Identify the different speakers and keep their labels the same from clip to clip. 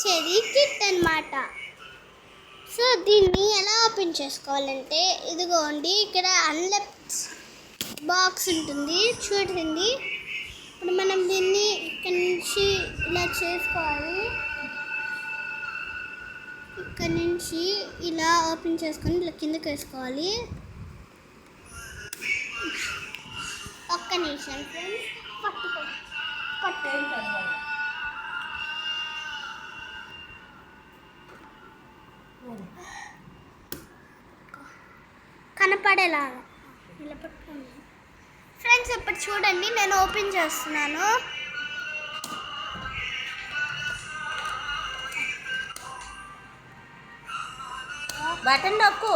Speaker 1: వచ్చేది కిట్ అన్నమాట. సో దీన్ని ఎలా ఓపెన్ చేసుకోవాలంటే ఇదిగోండి, ఇక్కడ అన్లెప్స్ బాక్స్ ఉంటుంది చూడండి. ఇప్పుడు మనం దీన్ని ఇక్కడ నుంచి ఇలా చేసుకోవాలి. ఇక్కడ నుంచి ఇలా ఓపెన్ చేసుకొని ఇలా కిందకి వేసుకోవాలి. ఒక్క నిమిషం ఫ్రెండ్స్, కనపడేలాగా ఇలా పట్టుకోండి ఫ్రెండ్స్. ఇప్పుడు చూడండి, నేను ఓపెన్ చేస్తున్నాను.
Speaker 2: బటన్ నొక్కు.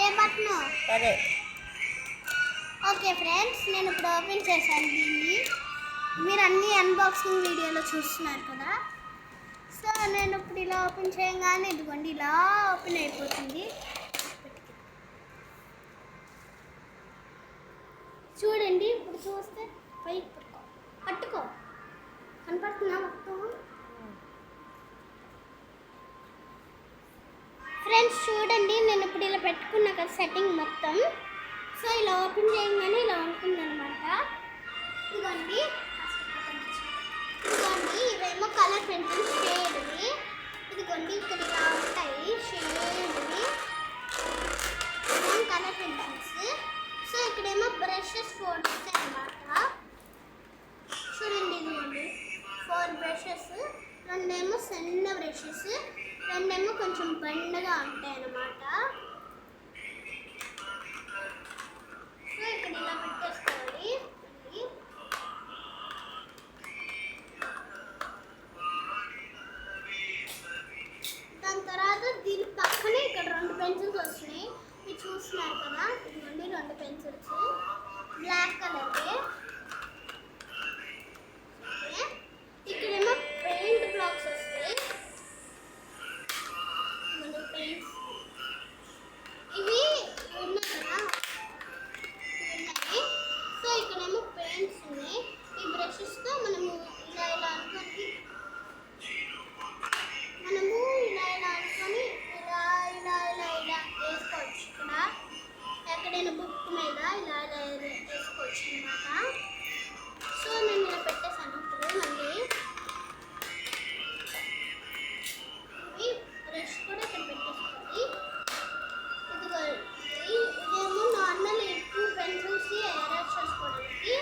Speaker 1: ఏ బటన్?
Speaker 2: అదే.
Speaker 1: ఓకే ఫ్రెండ్స్, నేను ఇప్పుడు ఓపెన్ చేశాను దీన్ని. మీరు అన్ని అన్బాక్సింగ్ వీడియోలో చూస్తున్నారు కదా. సో నేను ఇప్పుడు ఇలా ఓపెన్ చేయగానే ఇదిగోండి ఇలా ఓపెన్ అయిపోతుంది. చూడండి, ఇప్పుడు చూస్తే పైకి పట్టుకో కనపడుతుందా మొత్తం? ఫ్రెండ్స్ చూడండి, నేను ఇప్పుడు ఇలా పెట్టుకున్నా కదా సెట్టింగ్ మొత్తం. సో ఇలా ఓపెన్ చేయగానే ఇలా ఉంటుంది అనమాట. ఇదిగోండి ఇవేమో కలర్ పెన్సిల్స్ షేడ్వి. ఇదిగోండి ఇక్కడ ఇలా ఉంటాయి షేడ్వి కలర్ పెన్సిల్స్. సో ఇక్కడేమో బ్రషెస్ 4 ఉంటాయి అన్నమాట. చూడండి ఇదిగోండి 4 బ్రషెస్. రెండేమో సన్న బ్రషెస్, రెండేమో కొంచెం బండగా ఉంటాయి అన్నమాట. సో ఇక్కడ ఇలా పెట్టేసుకోవాలి. దాని తర్వాత దీని పక్కనే ఇక్కడ 2 పెన్సిల్స్ వస్తున్నాయి. మీరు చూస్తున్నారు కదా, ఇదిగోండి 2 పెన్సిల్స్ బ్లాక్ కలర్వి. ఇక్కడేమో పెయింట్ బ్లాక్స్ వస్తాయి. పెయింట్స్ ఇవి ఉన్నాయి కదా, ఉన్నాయి. సో ఇక్కడేమో పెయింట్స్ ఉన్నాయి. ఈ బ్రషెస్తో మనము ఇలా ఇలా అనుకొని వేసుకోవచ్చు. ఇక్కడ ఎక్కడైనా బుక్ మీద ఇలా ఇలా వేసుకోవచ్చు అన్నమాట. సో నేను ఇలా పెట్టేసాను. ఇప్పుడు మళ్ళీ ఈ బ్రష్ కూడా ఇక్కడ పెట్టేసుకోవాలి. ఇదేమో నార్మల్ 2 పెన్సిల్స్ ఎరేజ్ చేసుకోవడానికి.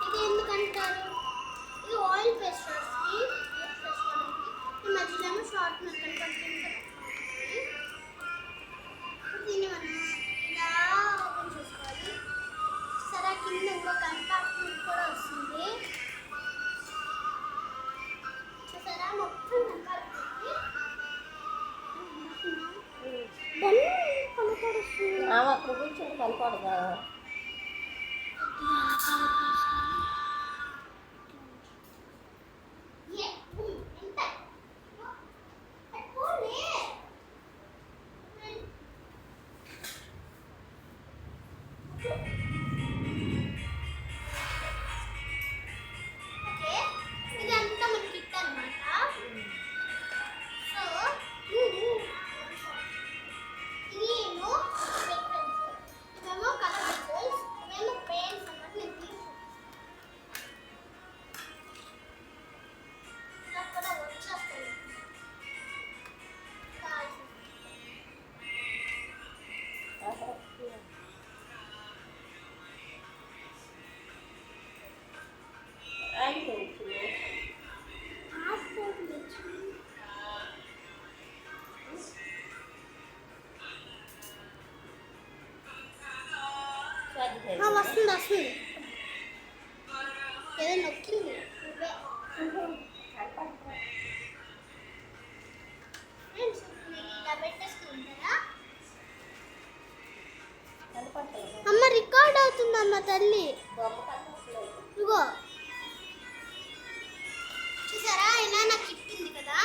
Speaker 1: ఇది ఎందుకంటారు, ఇది ఆయిల్ పేస్టర్స్కి చేసుకోవడానికి. ఈ మధ్యలో ఏమో షార్ప్నర్ కనపడుతుంది కదా. దీన్ని మనం ఇలా ఓపెన్ చేసుకోవాలి. సరే కింద ఇంకో కంపార్ట్మెంట్ కూడా వస్తుంది. చూసారా మొత్తం కంపార్ట్మెంట్
Speaker 2: అక్కడ కూర్చొని కనపడదా? వస్తుంది ఏదో నొక్కింది. అమ్మ రికార్డ్ అవుతుందమ్మ తల్లి. ఇగో చూసారా, ఇలా నాకు ఇట్టింది కదా.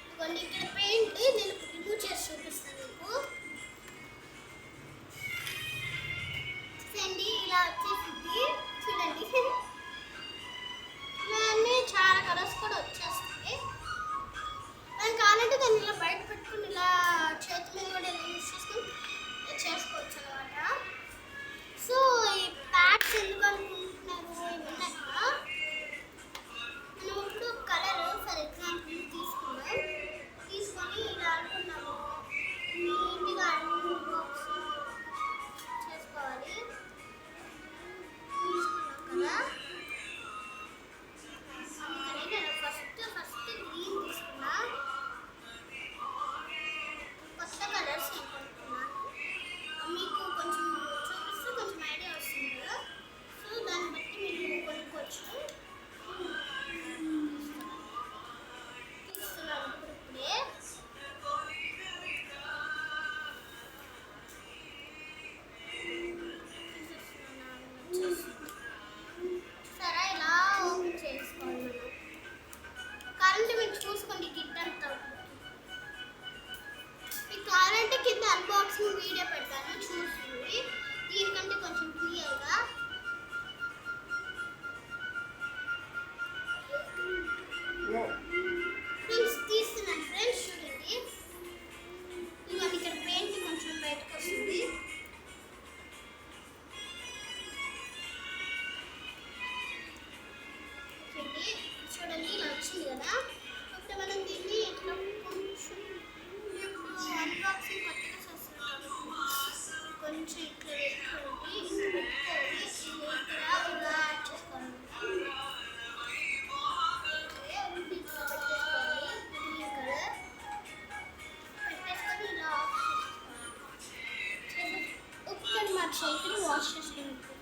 Speaker 2: ఇదిగోండి ఇక్కడ పెయింట్ నేను రిమూవ్ చేసి చూపిస్తాను మీకు. చూడండి ఇలా వచ్చేసింది. చూడండి ఇలా అన్నీ చాలా కలర్స్ కూడా వచ్చేస్తాయి. కదా. ఇప్పుడు మనం దీన్ని ఇట్లా కొంచెం అన్బాక్సింగ్ కొత్తగా చేస్తున్నాను. కొంచెం ఇట్లా పెట్టుకోండి, ఇక్కడ ఇలా యాడ్ చేసుకోవాలి. ఇట్లా పెట్టేసుకోండి, గ్రీన్ కలర్ పెట్టేసుకొని ఇలా ఆఫ్ చేసుకోవాలి. ఒకసారి మా చేతిని వాష్ చేసుకుంటాం.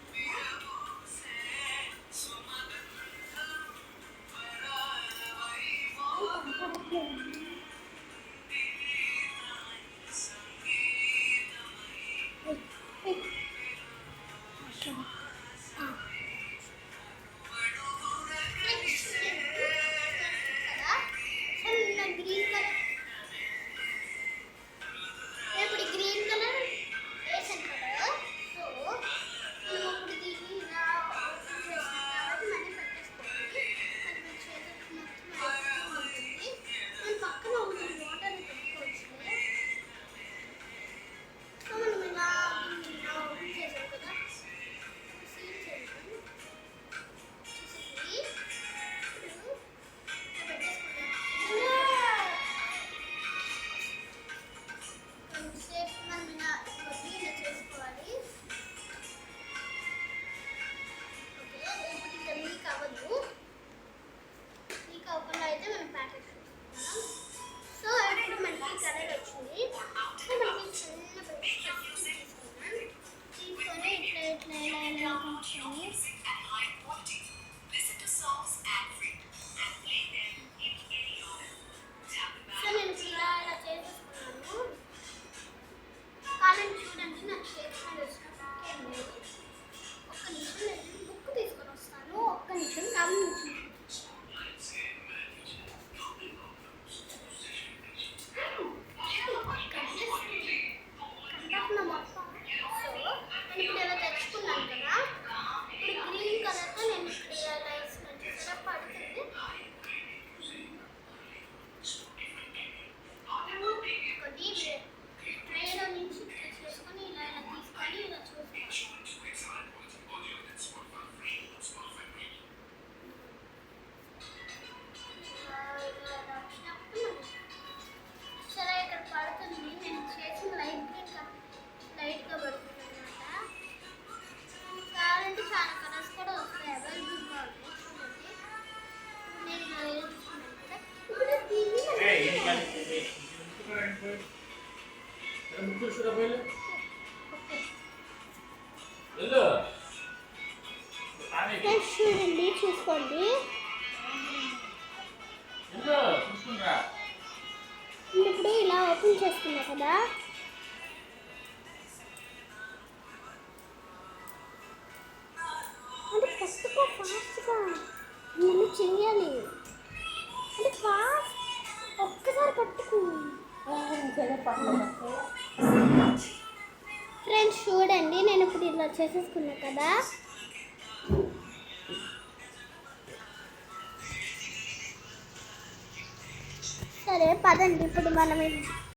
Speaker 2: చూడండి, చూసుకోండి. ఇప్పుడు ఇలా ఓపెన్ చేసుకున్నా కదా, అంటే ఫస్ట్గా ఫాస్ట్గా నేను చెయ్యాలి, అంటే ఫాస్ట్ ఒక్కసారి పట్టుకు. ఫ్రెండ్స్ చూడండి, నేను ఇప్పుడు ఇలా చేసేసుకున్నా కదా. సరే పదండి, ఇప్పుడు మనం